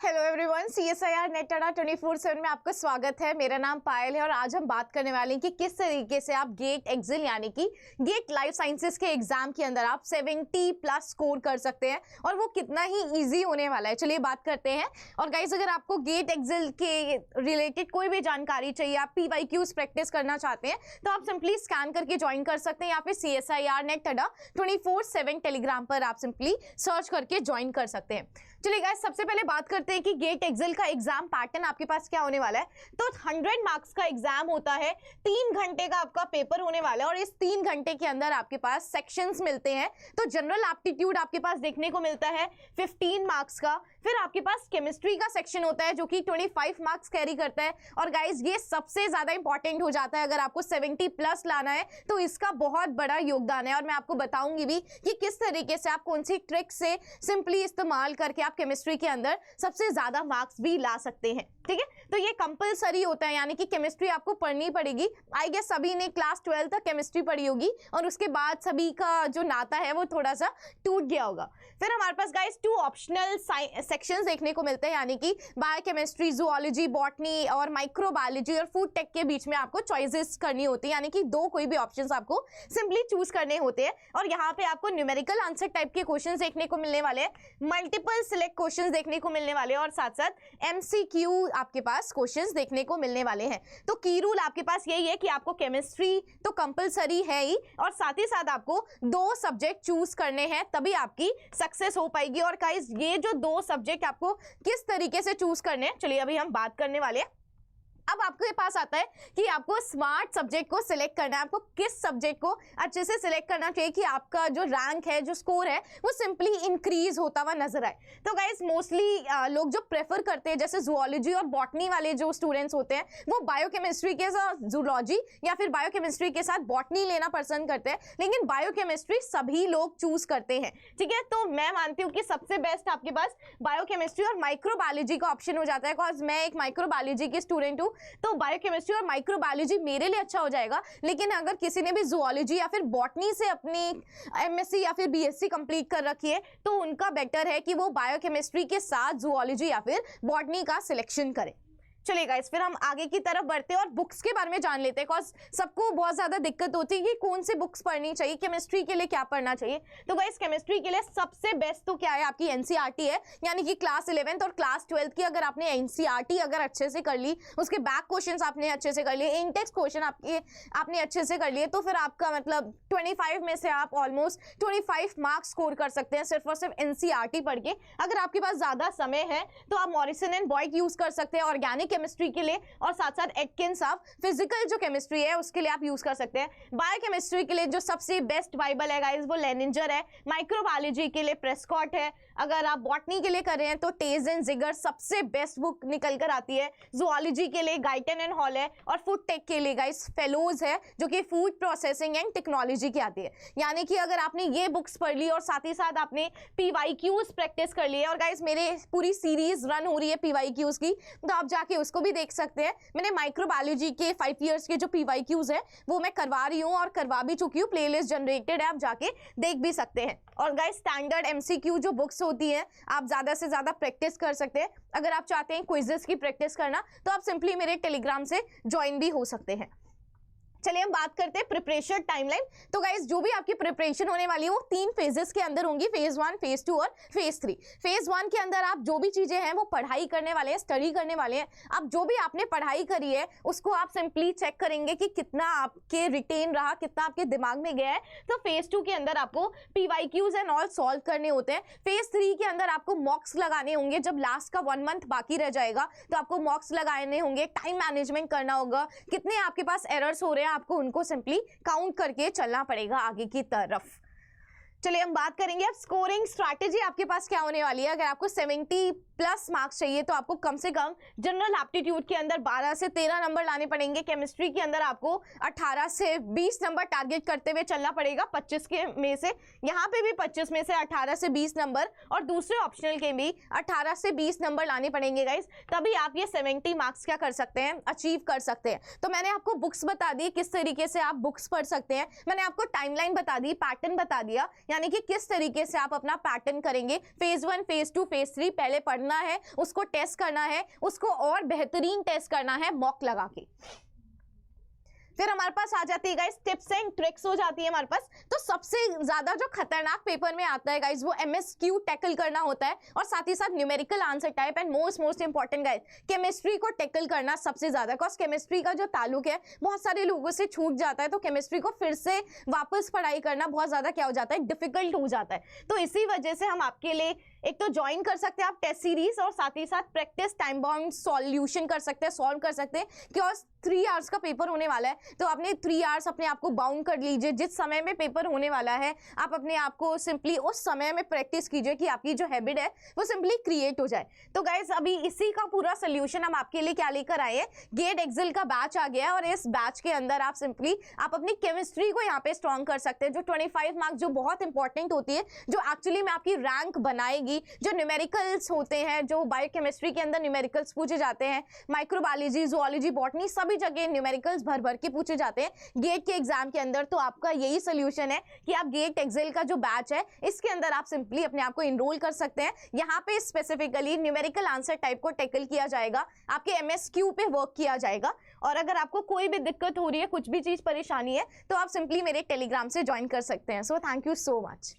Hello everyone, CSIR net अड्डा 24/7 में आपका स्वागत है। मेरा नाम पायल है और आज हम बात करने वाले हैं कि किस तरीके से आप गेट एक्सिल यानी कि गेट लाइफ साइंसेस के एग्जाम के अंदर आप 70+ स्कोर कर सकते हैं और वो कितना ही इजी होने वाला है। चलिए बात करते हैं। और गाइस, अगर आपको गेट एक्सिल के रिलेटेड कोई भी जानकारी चाहिए, आप PYQs प्रैक्टिस करना चाहते हैं, तो आप सिंपली स्कैन करके ज्वाइन कर सकते हैं या फिर CSIR नेट अड्डा 24/7 टेलीग्राम पर आप सिंपली सर्च करके ज्वाइन कर सकते हैं। चलिए गाइस, सबसे पहले बात करते हैं कि गेट एक्सिल का एग्जाम पैटर्न आपके पास क्या होने वाला है। तो 100 मार्क्स का एग्जाम होता है, 3 घंटे का आपका पेपर होने वाला है और इस 3 घंटे के अंदर आपके पास सेक्शंस मिलते हैं। तो जनरल एप्टीट्यूड आपके पास देखने को मिलता है 15 मार्क्स का, फिर आपके पास केमिस्ट्री का सेक्शन होता है जो कि 25 मार्क्स कैरी करता है। और गाइस, ये सबसे ज्यादा इंपॉर्टेंट हो जाता है। अगर आपको 70+ लाना है तो इसका बहुत बड़ा योगदान है और मैं आपको बताऊंगी भी कि किस तरीके से आप कौन सी ट्रिक से सिंपली इस्तेमाल करके आप केमिस्ट्री के अंदर सबसे ज्यादा मार्क्स भी ला सकते हैं। ठीक है, तो ये कंपलसरी होता है, यानी कि केमिस्ट्री आपको पढ़नी पड़ेगी। आई गेस सभी ने क्लास 12 तक केमिस्ट्री पढ़ी होगी और उसके बाद सभी का जो नाता है वो थोड़ा सा टूट गया होगा। फिर हमारे पास गाइस 2 ऑप्शनल सेक्शंस देखने को मिलते हैं, यानी कि बायोकेमिस्ट्री, जूलॉजी, बॉटनी और माइक्रोबायोलॉजी और फूड टेक के बीच में आपको चॉइसेस करनी होती है, यानी कि 2 कोई भी ऑप्शंस आपको सिंपली चूज करने होते हैं। और यहाँ पे आपको न्यूमेरिकल आंसर टाइप के क्वेश्चंस देखने को मिलने वाले हैं, मल्टीपल सिलेक्ट क्वेश्चंस देखने को मिलने वाले हैं और साथ साथ MCQ आपके पास क्वेश्चंस देखने को मिलने वाले हैं। तो की रूल आपके पास यही है कि आपको केमिस्ट्री तो कंपलसरी है ही और साथ ही साथ आपको 2 सब्जेक्ट चूज करने हैं, तभी आपकी सक्सेस हो पाएगी। और गाइस, ये जो 2 सब्जेक्ट आपको किस तरीके से चूज करने हैं, चलिए अभी हम बात करने वाले हैं। अब आपके पास आता है कि आपको स्मार्ट सब्जेक्ट को सिलेक्ट करना है। आपको किस सब्जेक्ट को अच्छे से सिलेक्ट करना चाहिए कि आपका जो रैंक है, जो स्कोर है, वो सिंपली इंक्रीज होता हुआ नजर आए। तो गाइस, मोस्टली लोग जो प्रेफर करते हैं, जैसे जूलॉजी और बॉटनी वाले जो स्टूडेंट्स होते हैं, वो बायोकेमिस्ट्री के साथ जूलॉजी या फिर बायोकेमिस्ट्री के साथ बॉटनी लेना पसंद करते हैं, लेकिन बायोकेमिस्ट्री सभी लोग चूज करते हैं। ठीक है, तो मैं मानती हूँ कि सबसे बेस्ट आपके पास बायोकेमिस्ट्री और माइक्रोबायोलॉजी का ऑप्शन हो जाता है। बिकॉज मैं एक माइक्रोबायोलॉजी की स्टूडेंट हूँ, तो बायोकेमिस्ट्री और माइक्रोबायोलॉजी मेरे लिए अच्छा हो जाएगा। लेकिन अगर किसी ने भी जूलॉजी या फिर बॉटनी से अपनी MSc या फिर BSc कंप्लीट कर रखी है, तो उनका बेटर है कि वो बायोकेमिस्ट्री के साथ जूलॉजी या फिर बॉटनी का सिलेक्शन करें। चलिए गाइस, फिर हम आगे की तरफ बढ़ते हैं और बुक्स के बारे में जान लेते हैं। बिकॉज सबको बहुत ज्यादा दिक्कत होती है कि कौन सी बुक्स पढ़नी चाहिए, केमिस्ट्री के लिए क्या पढ़ना चाहिए। तो गाइस, केमिस्ट्री के लिए सबसे बेस्ट तो क्या है, आपकी NCERT है, यानी कि क्लास 11th और क्लास 12th की अगर आपने NCERT अगर अच्छे से कर ली, उसके बैक क्वेश्चंस आपने अच्छे से कर लिए, इन-टेक्स्ट क्वेश्चन आपने अच्छे से कर लिए, तो फिर आपका मतलब 25 में से आप ऑलमोस्ट 25 मार्क्स स्कोर कर सकते हैं सिर्फ और सिर्फ NCERT पढ़ के। अगर आपके पास ज्यादा समय है तो आप मॉरिसन एंड बॉयड यूज कर सकते हैं ऑर्गेनिक केमिस्ट्री के लिए, और साथ साथ एटकिंस आप फिजिकल जो केमिस्ट्री है उसके लिए आप यूज कर सकते हैं। बायोकेमिस्ट्री के लिए जो सबसे बेस्ट बाइबल है गाइस, वो लेनिंजर है। माइक्रोबायोलॉजी के लिए प्रेस्कॉट है। अगर आप बॉटनी के लिए कर रहे हैं तो टेज एंड जिगर सबसे बेस्ट बुक निकल कर आती है। जूलॉजी के लिए गाइटन एंड हॉल है और फूड टेक के लिए गाइस फेलोज है, जो कि फूड प्रोसेसिंग एंड टेक्नोलॉजी की आती है। यानी कि अगर आपने ये बुक्स पढ़ ली और साथ ही साथ आपने PYQs प्रैक्टिस कर लिए, और गाइस मेरे पूरी सीरीज रन हो रही है PYQs की, तो आप जाके उसको भी देख सकते हैं। मैंने माइक्रोबायोलॉजी के 5 इयर्स के जो PYQs है वो मैं करवा रही हूँ और करवा भी चुकी हूँ, प्लेलिस्ट जनरेटेड है, आप जाके देख भी सकते हैं। और गाइस, स्टैंडर्ड MCQ जो बुक्स होती है आप ज्यादा से ज्यादा प्रैक्टिस कर सकते हैं। अगर आप चाहते हैं क्विजेस की प्रैक्टिस करना, तो आप सिंपली मेरे टेलीग्राम से ज्वाइन भी हो सकते हैं। चलिए हम बात करते हैं प्रिपरेशन टाइमलाइन। तो गाइस, जो भी आपकी प्रिपरेशन होने वाली है वो 3 फेजेस के अंदर होंगी, फेज 1, फेज 2 और फेज 3। फेज 1 के अंदर आप जो भी चीजें हैं वो पढ़ाई करने वाले हैं, स्टडी करने वाले हैं। अब जो भी आपने पढ़ाई करी है उसको आप सिंपली चेक करेंगे कि कितना आपके रिटेन रहा, कितना आपके दिमाग में गया है। तो फेज 2 के अंदर आपको PYQs एंड ऑल सॉल्व करने होते हैं। फेज 3 के अंदर आपको मॉक्स लगाने होंगे। जब लास्ट का 1 मंथ बाकी रह जाएगा तो आपको मॉक्स लगाने होंगे, टाइम मैनेजमेंट करना होगा, कितने आपके पास एरर्स हो रहे हैं आपको उनको सिंपली काउंट करके चलना पड़ेगा आगे की तरफ। चलिए हम बात करेंगे अब स्कोरिंग स्ट्रैटेजी आपके पास क्या होने वाली है। अगर आपको 70+ मार्क्स चाहिए तो आपको कम से कम जनरल एप्टीट्यूड के अंदर 12 से 13 नंबर लाने पड़ेंगे। केमिस्ट्री के अंदर आपको 18 से 20 नंबर टारगेट करते हुए चलना पड़ेगा 25 के में से। यहाँ पे भी 25 में से 18 से 20 नंबर और दूसरे ऑप्शनल के भी 18 से 20 नंबर लाने पड़ेंगे गाइस, तभी आप ये 70 मार्क्स क्या कर सकते हैं, अचीव कर सकते हैं। तो मैंने आपको बुक्स बता दी किस तरीके से आप बुक्स पढ़ सकते हैं, मैंने आपको टाइमलाइन बता दी, पैटर्न बता दिया। यानी कि किस तरीके से आप अपना पैटर्न करेंगे, फेज 1, फेज 2, फेज 3 पहले पढ़ना है, उसको टेस्ट करना है, उसको और बेहतरीन टेस्ट करना है मॉक लगा के। फिर हमारे पास आ जाती है गाइस टिप्स एंड ट्रिक्स हो जाती है हमारे पास। तो सबसे ज्यादा जो खतरनाक पेपर में आता है गाइस वो MSQ टैकल करना होता है, और साथ ही साथ numerical answer type and most important guys chemistry को टैकल करना सबसे ज्यादा, बिकॉज केमिस्ट्री का जो ताल्लुक है बहुत सारे लोगों से छूट जाता है, तो केमिस्ट्री को फिर से वापस पढ़ाई करना बहुत ज्यादा क्या हो जाता है, डिफिकल्ट हो जाता है। तो इसी वजह से हम आपके लिए एक तो ज्वाइन कर सकते हैं आप टेस्ट सीरीज, और साथ ही साथ प्रैक्टिस टाइम बाउंड सॉल्यूशन कर सकते हैं, सॉल्व कर सकते हैं, बिकॉज 3 आवर्स का पेपर होने वाला है। तो आपने 3 आवर्स अपने आप को बाउंड कर लीजिए, जिस समय में पेपर होने वाला है आप अपने आप को सिंपली उस समय में प्रैक्टिस कीजिए कि आपकी जो हैबिट है वो सिंपली क्रिएट हो जाए। तो गाइज अभी इसी का पूरा सोल्यूशन हम आपके लिए क्या लेकर आए हैं, गेट एक्सेल का बैच आ गया है, और इस बैच के अंदर आप सिंपली आप अपनी केमिस्ट्री को यहाँ पे स्ट्रॉन्ग कर सकते हैं। जो 25 मार्क्स जो बहुत इंपॉर्टेंट होती है, जो एक्चुअली में आपकी रैंक बनाएगी, जो न्यूमेरिकल्स होते हैं, जो बायोकेमिस्ट्री के अंदर न्यूमेरिकल्स पूछे जाते हैं, माइक्रोबायोलॉजी, जूलॉजी, बॉटनी सभी जगह न्यूमेरिकल्स भर भर के पूछे जाते हैं गेट के एग्जाम के अंदर। तो आपका यही सोल्यूशन है कि आप गेट एक्सेल का जो बैच है इसके अंदर आप सिंपली अपने आप को इनरोल कर सकते हैं। यहाँ पे स्पेसिफिकली न्यूमेरिकल आंसर टाइप को टैकल किया जाएगा, आपके MSQ पे वर्क किया जाएगा, और अगर आपको कोई भी दिक्कत हो रही है, कुछ भी चीज परेशानी है, तो आप सिंपली मेरे टेलीग्राम से ज्वाइन कर सकते हैं। So thank you so much.